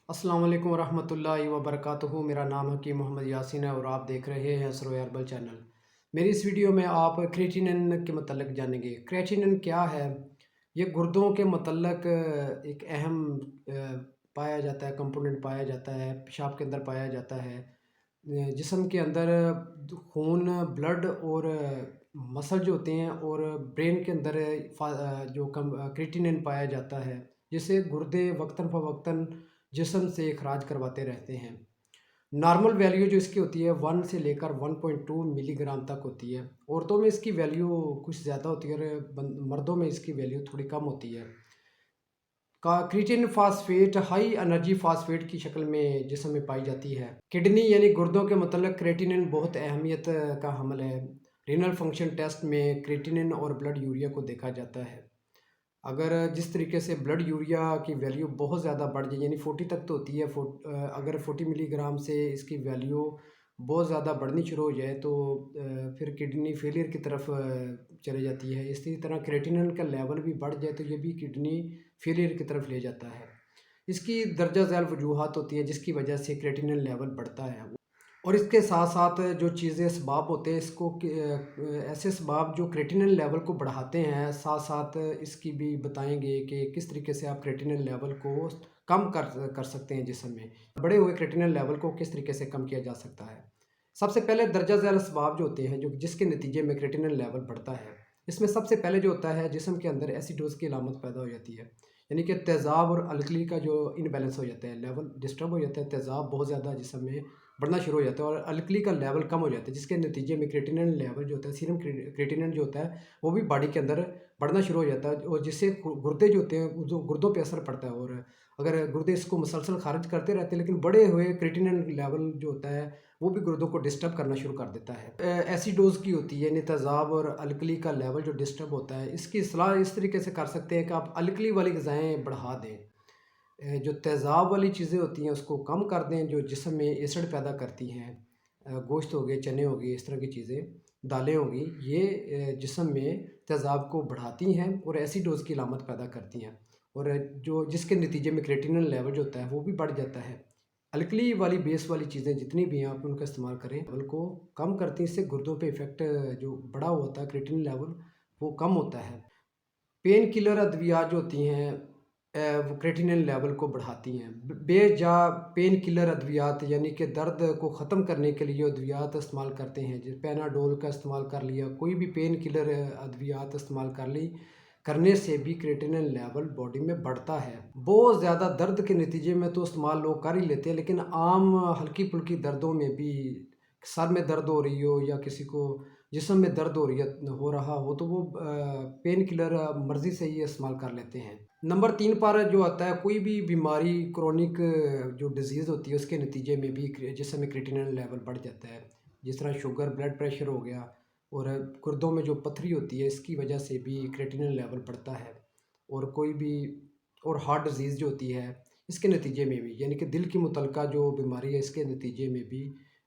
अस्सलाम वालेकुम वरहमतुल्लाहि वबरकातुहू। मेरा नाम हकीम मोहम्मद यासीन है और आप देख रहे हैं असरो हर्बल चैनल। मेरी इस वीडियो में आप क्रेटिनिन के मतलब जानेंगे। क्रेटिनिन क्या है? ये गुर्दों के मतलब एक अहम पाया जाता है, कंपोनेंट पाया जाता है, पेशाब के अंदर पाया जाता है। जिस्म के अंदर खून, ब्लड और मसल जो होते हैं और ब्रेन के अंदर जो कम क्रेटिनिन पाया जाता है, जिसे गुर्दे वक्तन फ़वक्तन जिस्म से इखराज करवाते रहते हैं। नॉर्मल वैल्यू जो इसकी होती है 1 से लेकर 1.2 मिलीग्राम तक होती है। औरतों में इसकी वैल्यू कुछ ज़्यादा होती है और मर्दों में इसकी वैल्यू थोड़ी कम होती है। का creatinine phosphate high energy phosphate की शक्ल में जिस्म में पाई जाती है। किडनी यानी गुर्दों के मतलब क्रिएटिनिन बहुत अहमियत का हमल है। रीनल फंक्शन टेस्ट में क्रिएटिनिन और ब्लड यूरिया को देखा जाता है। अगर जिस तरीके से ब्लड यूरिया की वैल्यू बहुत ज़्यादा बढ़ जाए, यानी 40 तक तो होती है, अगर 40 मिलीग्राम से इसकी वैल्यू बहुत ज़्यादा बढ़नी शुरू हो जाए तो फिर किडनी फेलियर की तरफ चली जाती है। इसी तरह क्रेटिनिन का लेवल भी बढ़ जाए तो ये भी किडनी फेलियर की तरफ ले जाता है। इसकी दर्जा ज़ैल वजूहात होती है जिसकी वजह से क्रेटिनिन लेवल बढ़ता है। और इसके साथ साथ जो चीज़ें असबाब होते हैं इसको ऐसे असबाब जो क्रेटिनिन लेवल को बढ़ाते हैं, साथ साथ इसकी भी बताएंगे कि किस तरीके से आप क्रेटिनिन लेवल को कम कर सकते हैं जिस्म में। बढ़े हुए क्रेटिनिन लेवल को किस तरीके से कम किया जा सकता है। सबसे पहले दर्जा ज़ैल असबाब जो होते हैं जो जिसके नतीजे में क्रेटिनिन लेवल बढ़ता है, इसमें सबसे पहले जो होता है जिस्म के अंदर एसिडोज़ की अलामत पैदा हो जाती है। यानी कि तेज़ाब और अलकली का जो इनबैलेंस हो जाता है, लेवल डिस्टर्ब हो जाता है, तेज़ाब बहुत ज़्यादा जिस्म में बढ़ना शुरू हो जाता है और अलकली का लेवल कम हो जाता है, जिसके नतीजे में क्रेटिनिन लेवल जो होता है, सीरम क्रेटिनिन जो होता है वो भी बॉडी के अंदर बढ़ना शुरू हो जाता है और जिससे गुर्दे जो होते हैं जो गुर्दों पे असर पड़ता है। और अगर गुर्दे इसको मुसलसल खारिज करते रहते हैं लेकिन बढ़े हुए क्रेटिनिन लेवल जो होता है वो भी गुर्दों को डिस्टर्ब करना शुरू कर देता है। एसिडोज की होती है, यानी तेज़ाब और अलकली का लेवल जो डिस्टर्ब होता है, इसकी सलाह इस तरीके से कर सकते हैं कि आप अलकली वाली ग़िज़ाएँ बढ़ा दें। जो तेज़ाब वाली चीज़ें होती हैं उसको कम कर दें जो जिस्म में एसिड पैदा करती हैं। गोश्त हो गए, चने हो गए, इस तरह की चीज़ें, दालें होंगी, ये जिस्म में तेज़ाब को बढ़ाती हैं और एसिडोज़ की अलामत पैदा करती हैं और जो जिसके नतीजे में क्रेटिनिन लेवल जो होता है वो भी बढ़ जाता है। अलकली वाली बेस वाली चीज़ें जितनी भी हैं आप उनका इस्तेमाल करें, लेवल को कम करती हैं, इससे गुर्दों पे इफ़ेक्ट जो बढ़ा हुआ होता है क्रेटिनिन लेवल वो कम होता है। पेन किलर अद्वियात जो होती हैं वो क्रेटिनिन लेवल को बढ़ाती हैं। बेजा पेन किलर अद्वियात यानी कि दर्द को ख़त्म करने के लिए अद्वियात इस्तेमाल करते हैं, जैसे पैनाडोल का इस्तेमाल कर लिया, कोई भी पेन किलर अद्वियात इस्तेमाल कर ली, करने से भी क्रेटिनिन लेवल बॉडी में बढ़ता है। बहुत ज़्यादा दर्द के नतीजे में तो इस्तेमाल लोग कर ही लेते हैं, लेकिन आम हल्की-फुल्की दर्दों में भी, सर में दर्द हो रही हो या किसी को जिस्म में दर्द हो रहा हो तो वो पेन किलर मर्ज़ी से ही इस्तेमाल कर लेते हैं। नंबर 3 पर जो आता है कोई भी बीमारी क्रोनिक जो डिज़ीज़ होती है उसके नतीजे में भी जिस्म में क्रेटिनिन लेवल बढ़ जाता है। जिस तरह शुगर, ब्लड प्रेशर हो गया और गुर्दों में जो पथरी होती है इसकी वजह से भी क्रेटिनिन लेवल बढ़ता है। और कोई भी और हार्ट डिज़ीज़ जो होती है इसके नतीजे में भी, यानी कि दिल की मुतल्लिका जो बीमारी है इसके नतीजे में भी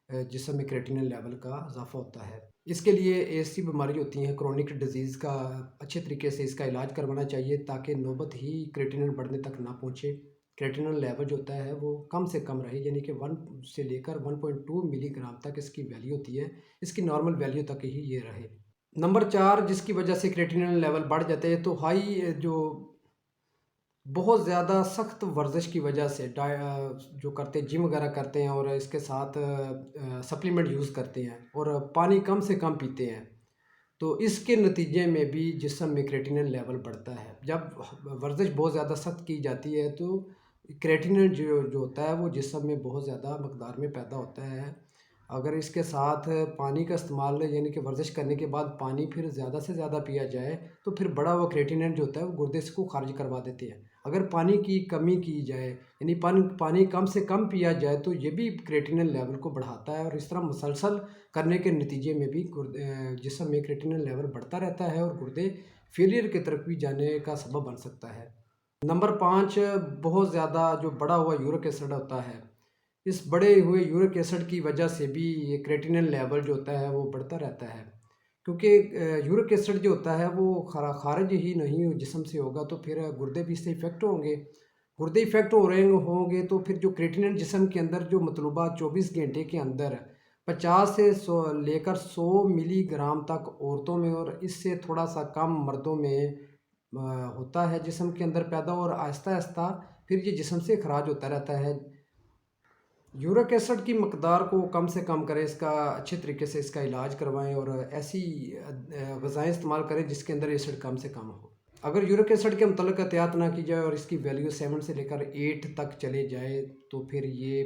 जिस्म में क्रेटिनिन लेवल का इज़ाफ़ा होता है। इसके लिए ऐसी बीमारी होती हैं क्रोनिक डिज़ीज़ का अच्छे तरीके से इसका इलाज करवाना चाहिए ताकि नौबत ही क्रेटिनिन बढ़ने तक ना पहुँचे। क्रेटिनिन लेवल जो होता है वो कम से कम रहे, यानी कि 1 से लेकर 1.2 मिलीग्राम तक इसकी वैल्यू होती है, इसकी नॉर्मल वैल्यू तक ही ये रहे। नंबर 4 जिसकी वजह से क्रेटिनिन लेवल बढ़ जाते हैं तो हाई जो बहुत ज़्यादा सख्त वर्जिश की वजह से जो करते हैं, जिम वगैरह करते हैं और इसके साथ सप्लीमेंट यूज़ करते हैं और पानी कम से कम पीते हैं, तो इसके नतीजे में भी जिस्म में क्रेटिनिन लेवल बढ़ता है। जब वर्जिश बहुत ज़्यादा सख्त की जाती है तो क्रेटिनिन जो जो होता है वो जिस्म में बहुत ज़्यादा मकदार में पैदा होता है। अगर इसके साथ पानी का इस्तेमाल, यानी कि वर्जिश करने के बाद पानी फिर ज़्यादा से ज़्यादा पिया जाए तो फिर बढ़ा हुआ क्रेटिनिन जो होता है वो गुर्दे से को खारिज करवा देते हैं। अगर पानी की कमी की जाए, यानी पानी कम से कम पिया जाए तो ये भी क्रेटिनिन लेवल को बढ़ाता है और इस तरह मुसलसल करने के नतीजे में भी जिस्म में क्रेटिनिन लेवल बढ़ता रहता है और गुर्दे फेलियर की तरफ भी जाने का सबब बन सकता है। नंबर 5 बहुत ज़्यादा जो बढ़ा हुआ यूरिक एसिड होता है, इस बढ़े हुए यूरिक एसिड की वजह से भी ये क्रेटिनिन लेवल जो होता है वो बढ़ता रहता है, क्योंकि यूरिक एसिड जो होता है वो खारिज ही नहीं जिस्म से होगा तो फिर गुर्दे भी इससे इफ़ेक्ट होंगे गुर्दे इफ़ेक्ट हो रहे होंगे तो फिर जो क्रिएटिनिन जिस्म के अंदर जो मतलूबा 24 घंटे के अंदर 50 से 100 लेकर 100 मिलीग्राम तक औरतों में और इससे थोड़ा सा कम मर्दों में होता है जिस्म के अंदर पैदा, और आहिस्ता आहिस्ता फिर ये जिस्म से खराज होता रहता है। यूरिक एसिड की मकदार को कम से कम करें, इसका अच्छे तरीके से इसका इलाज करवाएं और ऐसी ग़िज़ाएँ इस्तेमाल करें जिसके अंदर एसिड कम से कम हो। अगर यूरिक एसिड के मुतल्लिक़ एहतियात ना की जाए और इसकी वैल्यू 7 से लेकर 8 तक चले जाए तो फिर ये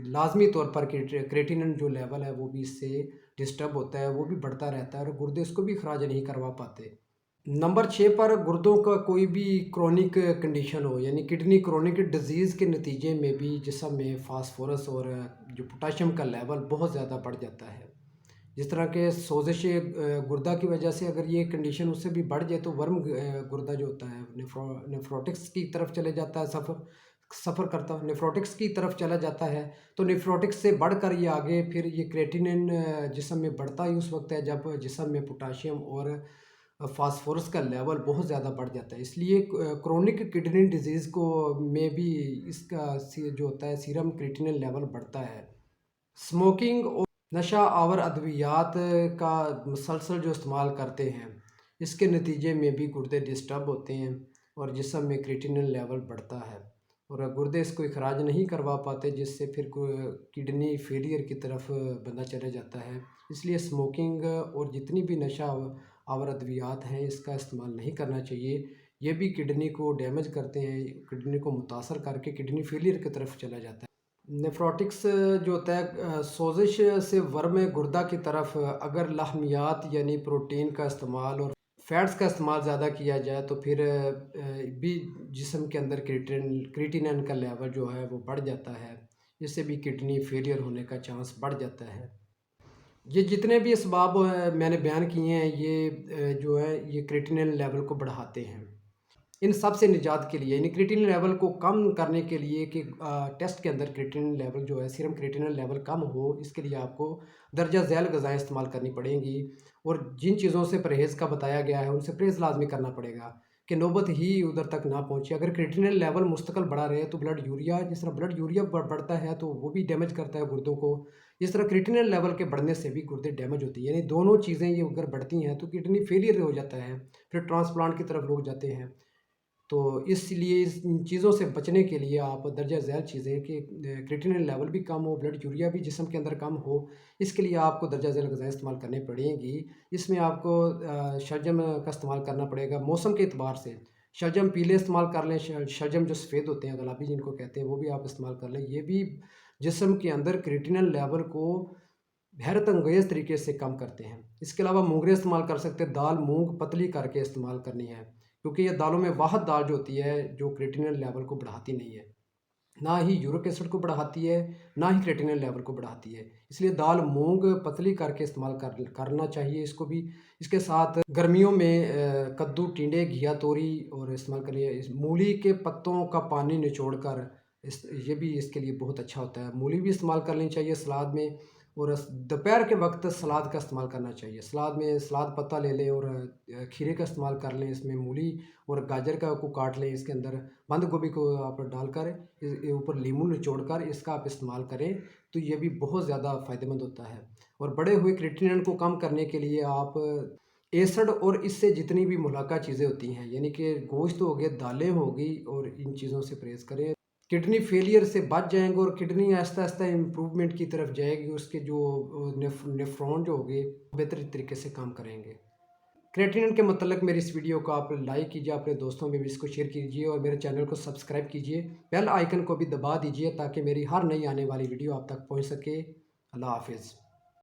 लाजमी तौर पर क्रिएटिनिन जो लेवल है वो भी इससे डिस्टर्ब होता है, वो भी बढ़ता रहता है और गुर्दे इसको भी खराज नहीं करवा पाते। नंबर 6 पर गुर्दों का कोई भी क्रोनिक कंडीशन हो, यानी किडनी क्रोनिक डिजीज़ के नतीजे में भी जिस्म में फास्फोरस और जो पोटाशियम का लेवल बहुत ज़्यादा बढ़ जाता है। जिस तरह के सोजिश गुर्दा की वजह से अगर ये कंडीशन उससे भी बढ़ जाए तो वर्म गुर्दा जो होता है नेफ्रोटिक्स की तरफ चले जाता है, सफ़र करता है नेफ्रोटिक्स की तरफ चला जाता है। तो नेफ्रोटिक्स से बढ़कर ये आगे फिर ये क्रिएटिनिन जिस्म में बढ़ता ही उस वक्त है जब जिस्म में पोटाशियम और फास्फोरस का लेवल बहुत ज़्यादा बढ़ जाता है। इसलिए क्रोनिक किडनी डिजीज़ को में भी इसका जो होता है सीरम क्रिएटिनिन लेवल बढ़ता है। स्मोकिंग और नशा आवर अद्वियात का मुसलसल जो इस्तेमाल करते हैं इसके नतीजे में भी गुर्दे डिस्टर्ब होते हैं और जिस्म में क्रिएटिनिन लेवल बढ़ता है और गुर्दे इसको इखराज नहीं करवा पाते, जिससे फिर किडनी फेलियर की तरफ बंदा चला जाता है। इसलिए स्मोकिंग और जितनी भी नशा आवर अद्वियात हैं इसका इस्तेमाल नहीं करना चाहिए। ये भी किडनी को डैमेज करते हैं, किडनी को मुतासर करके किडनी फेलियर की तरफ चला जाता है। नेफ्रोटिक्स जो होता है सोजिश से वर्म गुर्दा की तरफ अगर लहमियात यानी प्रोटीन का इस्तेमाल और फैट्स का इस्तेमाल ज़्यादा किया जाए तो फिर भी जिस्म के अंदर क्रिएटिनिन का लेवल जो है वो बढ़ जाता है, इससे भी किडनी फेलियर होने का चांस बढ़ जाता है। ये जितने भी असबाब मैंने बयान किए हैं ये जो है ये क्रिएटिनिन लेवल को बढ़ाते हैं। इन सब से निजात के लिए यानी क्रिएटिनिन लेवल को कम करने के लिए कि टेस्ट के अंदर क्रिएटिनिन लेवल जो है सीरम क्रिएटिनिन लेवल कम हो, इसके लिए आपको दर्जा झैल ग़िज़ाएँ इस्तेमाल करनी पड़ेंगी और जिन चीज़ों से परहेज़ का बताया गया है उनसे परहेज़ लाजमी करना पड़ेगा कि नौबत ही उधर तक ना पहुँचे। अगर क्रिएटिनिन लेवल मुस्तकिल बढ़ा रहे तो ब्लड यूरिया, जिस तरह ब्लड यूरिया बढ़ता है तो वो भी डैमेज करता है गुर्दों को, इस तरह क्रिएटिनिन लेवल के बढ़ने से भी गुर्दे डैमेज होती है। यानी दोनों चीज़ें ये अगर बढ़ती हैं तो किडनी फेलियर हो जाता है, फिर ट्रांसप्लांट की तरफ लोग जाते हैं। तो इसलिए इन चीज़ों से बचने के लिए आप दर्जा झैल चीज़ें कि क्रिएटिनिन लेवल भी कम हो, ब्लड यूरिया भी जिस्म के अंदर कम हो, इसके लिए आपको दर्जा झैल ग़िज़ाएँ इस्तेमाल करनी पड़ेंगी। इसमें आपको शलजम का इस्तेमाल करना पड़ेगा मौसम के एतबार से। शलजम पीले इस्तेमाल कर लें, शलजम जो सफ़ेद होते हैं गुलाबी जिनको कहते हैं वो भी आप इस्तेमाल कर लें। ये भी जिस्म के अंदर क्रिएटिनिन लेवल को हैरत अंगेज़ तरीके से कम करते हैं। इसके अलावा मूंगरे इस्तेमाल कर सकते हैं, दाल मूंग पतली करके इस्तेमाल करनी है क्योंकि ये दालों में वाहद दाल जो होती है जो क्रिएटिनिन लेवल को बढ़ाती नहीं है, ना ही यूरिक एसिड को बढ़ाती है, ना ही क्रिएटिनिन लेवल को बढ़ाती है। इसलिए दाल मूंग पतली करके इस्तेमाल करना चाहिए इसको भी। इसके साथ गर्मियों में कद्दू, टिंडे, घिया तोरी और इस्तेमाल करिए। इस मूली के पत्तों का पानी निचोड़ कर ये भी इसके लिए बहुत अच्छा होता है। मूली भी इस्तेमाल कर लेनी चाहिए सलाद में और दोपहर के वक्त सलाद का इस्तेमाल करना चाहिए। सलाद में सलाद पत्ता ले लें और खीरे का इस्तेमाल कर लें, इसमें मूली और गाजर को काट लें, इसके अंदर बंद गोभी को आप डालकर ऊपर नींबू निचोड़ कर इसका आप इस्तेमाल करें तो ये भी बहुत ज़्यादा फ़ायदेमंद होता है। और बढ़े हुए क्रिएटिनिन को कम करने के लिए आप एसिड और इससे जितनी भी मुलाका चीज़ें होती हैं यानी कि गोश्त हो गया, दालें होगी और इन चीज़ों से परहेज़ करें। किडनी फेलियर से बच जाएंगे और किडनी आहिस्ता आहिस्ता इम्प्रूवमेंट की तरफ जाएगी, उसके जो नेफ्रॉन जो होंगे बेहतर तरीके से काम करेंगे। क्रिएटिनिन के मतलब मेरी इस वीडियो को आप लाइक कीजिए, अपने दोस्तों में भी इसको शेयर कीजिए और मेरे चैनल को सब्सक्राइब कीजिए, बेल आइकन को भी दबा दीजिए ताकि मेरी हर नई आने वाली वीडियो आप तक पहुंच सके। अल्लाह हाफिज़।